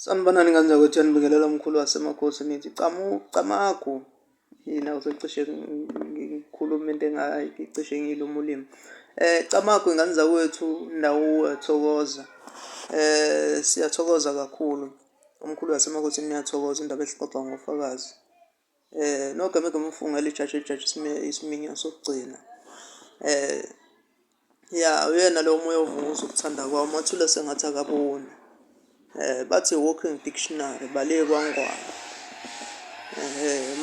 Sanibonani kanjani kwethu yanibingelela umkhulu wasemakhosi nithi camagu yina usecishe ngikhuluma into engayicishe ngiyiluma ulimi. Camagu ingane zakwethu ndawo thokoza. Siyathokoza kakhulu umkhulu wasemakhosi niyathokoza indaba esixoxa ngofakazi. Nogamegama umfungela ijaji isiminya sokugcina. Ya uyena lo moya ovuza ukuthanda kwawo mathule sengathi akaboni. Bathi walking dictionary bale kwangwane.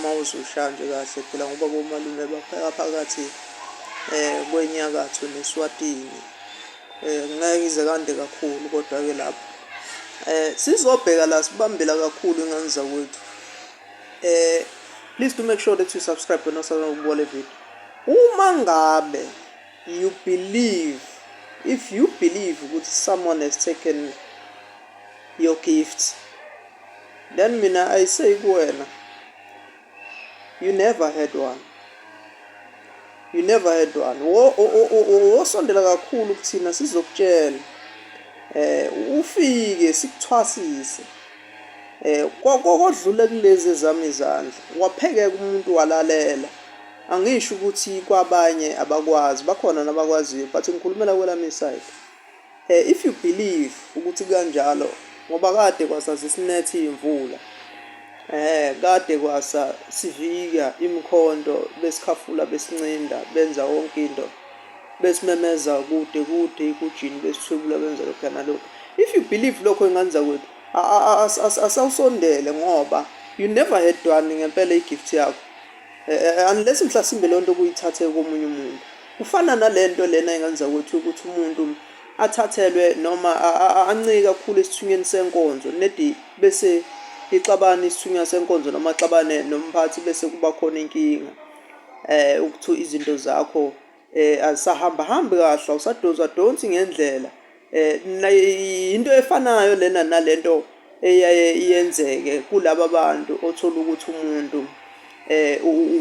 Mawuze ushanje kahle phela ngoba komalume bapheka phakathi kwenyakatho neSwatini. Ngeke ize kande kakhulu kodwa ke lapho sizobheka la sibambela kakhulu ingane zakwethu. Please do make sure that you subscribe and also ukubona le video. Uma ngabe if you believe that someone has taken your gift, then mina I say kuwena, you never had one. Wosondela kakhulu kuthina sizokutshela ufike sikuthwasise kodlule kulezi zami izandla waphekeka umuntu walalela. Angisho ukuthi kwabanye abakwazi, bakhona nabakwaziyo, but ngikhulumela kwelami side. If you believe ukuthi kanjalo ngoba kade kwasa sisinethe imvula, kade kwasa sivika imikhondo besikhafula besincinda benza wonke into besimemeza kude ikujini besithwebula benza lokho nalokho. If you believe lokho ingane zakwethu asawusondele ngoba you never had one ngempela igift yakho. Unless mhlasimbe le nto kuyithathe komunye umuntu. Kufana nalento lena ingane zakwethu ukuthi umuntu athathelwe noma ancike kakhulu esithunyeni senkonzo nedi bese ixabana isithunywa senkonzo noma xabane nomphathi bese kuba khona inkinga. Ukuthi izinto zakho asahamba kahle usadonsi ngendlela. Into efanayo lena nalento eyaye iyenzeke kulabo bantu othola ukuthi umuntu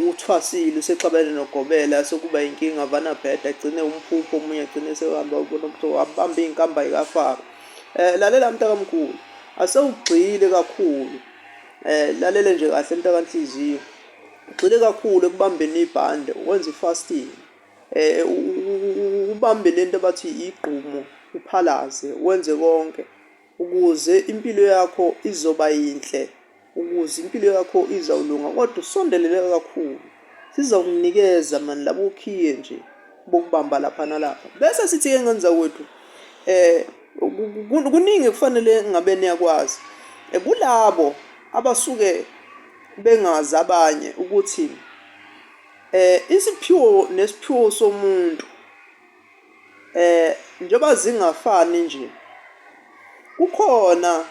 uthwasile usexabene nogobela sokuba inkinga vana bheda agcine umphupho omunye agcine sehamba ubona ukuthi wabamba inkamba ikafaro. Lalela mntakamkhulu asewugxile kakhulu. Lalele nje kahle mntakanhliziyo. Ugxile kakhulu ekubambeni ibhande wenza ifasting. Ubambe lento abathi igqumo uphalaze wenze konke ukuze impilo yakho izoba yinhle. Ukuze impilo yakho izawulunga kodwa usondelele kakhulu sizawukunikeza mani labo ukhiye nje bokubamba lapha nalapha bese sithi ke ngane zakwethu kuningi kufanele ngabe niyakwazi kulabo abasuke bengazi abanye ukuthi isiphiwo nesiphiwo somuntu njengoba zingafani nje kukhona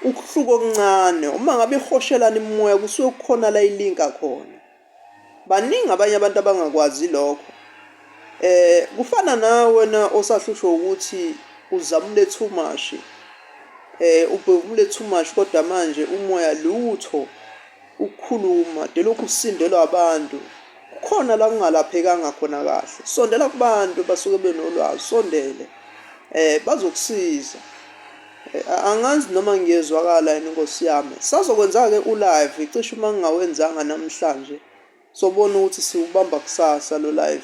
ukuhluka okuncane. Uma ngabe ihoshelana imoya kusuke kukhona la ilinka khona. Baningi abanye abantu abangakwazi lokho. Kufana nawe na osahlushwa ukuthi uzamule too much. Ubhekule too much kodwa manje umoya lutho ukukhuluma delokhu usindelwa abantu. Kukhona la kungalaphekanga khona kahle. Sondela kubantu basuke benolwazi, sondele. Bazokusiza. Angazi noma ngiyezwakala yini Nkosi yami. Sazokwenza ke ulive icishe uma ngingawenzanga namhlanje sobona ukuthi siubamba kusasa lo live.